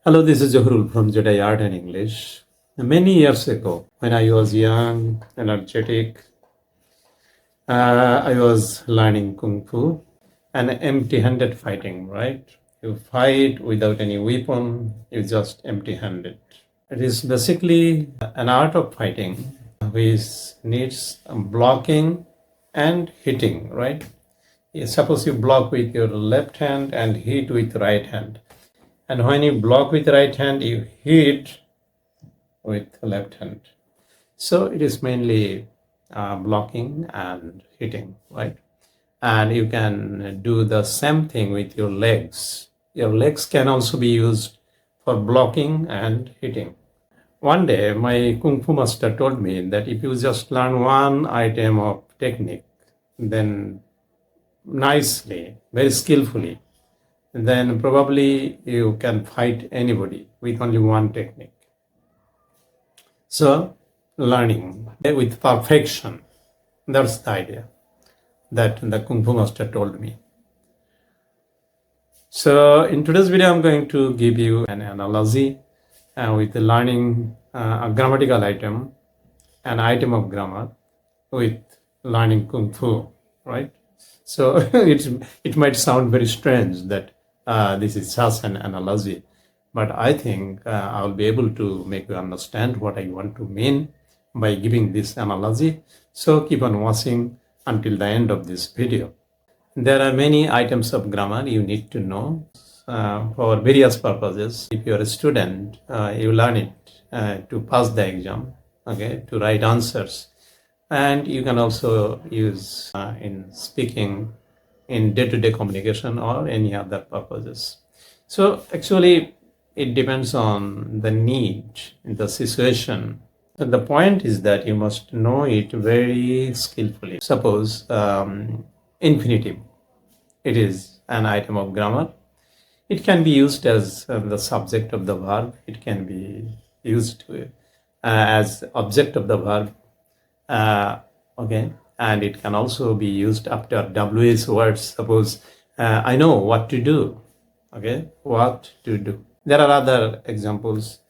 Hello, this is Jahrul from Jedi Art and English. Many years ago, when I was young, energetic, I was learning Kung Fu and empty handed fighting, right? You fight without any weapon, you just empty handed. It is basically an art of fighting which needs blocking and hitting, right? Suppose you block with your left hand and hit with right hand. And when you block with right hand, you hit with left hand. So it is mainly blocking and hitting, right? And you can do the same thing with your legs. Your legs can also be used for blocking and hitting. One day, my Kung Fu master told me that if you just learn one item of technique, then nicely, very skillfully, then probably you can fight anybody with only one technique. So, learning with perfection, that's the idea that the Kung Fu master told me. So, in today's video, I'm going to give you an analogy with learning a grammatical item, an item of grammar with learning Kung Fu, right? So, it might sound very strange that this is just an analogy, but I think I'll be able to make you understand what I want to mean by giving this analogy. So keep on watching until the end of this video. There are many items of grammar you need to know for various purposes. If you're a student, you learn it to pass the exam, okay, to write answers. And you can also use in speaking, in day-to-day communication or any other purposes. So actually, it depends on the need, the situation. And the point is that you must know it very skillfully. Suppose infinitive, it is an item of grammar. It can be used as the subject of the verb. It can be used as object of the verb. Okay, and it can also be used after WH words. Suppose I know what to do. Okay, what to do. There are other examples,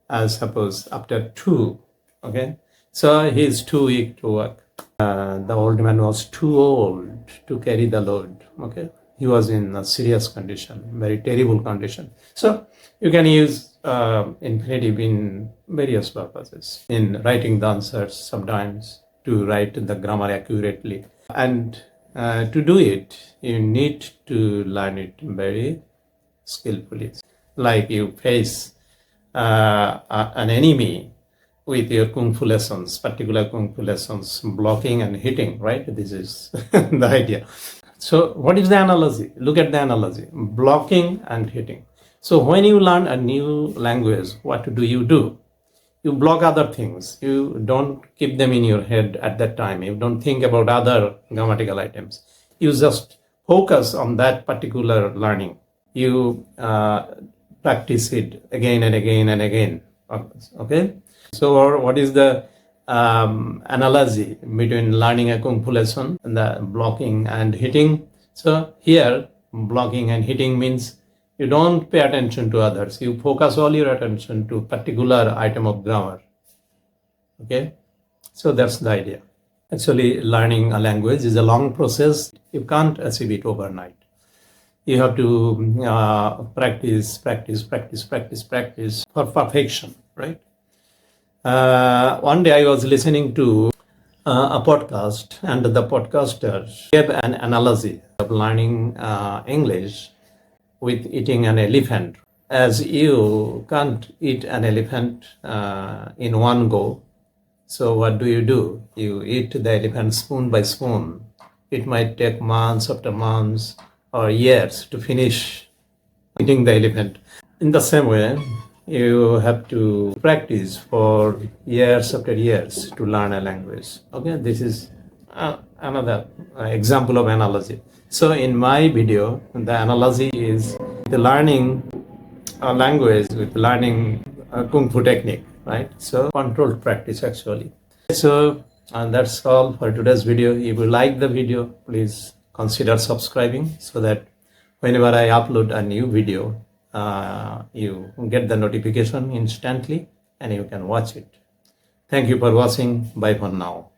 as suppose after to. Okay, so he is too weak to work. The old man was too old to carry the load. Okay, he was in a serious condition, very terrible condition. So you can use infinitive in various purposes. In writing the answers, sometimes to write the grammar accurately. And to do it, you need to learn it very skillfully. Like you face an enemy with your Kung Fu lessons, particular Kung Fu lessons, blocking and hitting, right? This is the idea. So what is the analogy? Look at the analogy, blocking and hitting. So when you learn a new language, what do? You block other things. You don't keep them in your head at that time. You don't think about other grammatical items. You just focus on that particular learning. You practice it again and again and again. Okay? So what is the analogy between learning a Kung Fu lesson and the blocking and hitting? So here, blocking and hitting means you don't pay attention to others. You focus all your attention to particular item of grammar. Okay? So that's the idea. Actually, learning a language is a long process. You can't achieve it overnight. You have to practice for perfection, right? One day I was listening to a podcast, and the podcaster gave an analogy of learning English with eating an elephant. As you can't eat an elephant in one go, so what do? You eat the elephant spoon by spoon. It might take months after months or years to finish eating the elephant. In the same way, you have to practice for years after years to learn a language. Okay, this is another example of analogy. So in my video, the analogy is the learning a language with learning Kung Fu technique, right? So controlled practice actually. So that's all for today's video. If you like the video, please consider subscribing so that whenever I upload a new video, you get the notification instantly and you can watch it. Thank you for watching. Bye for now.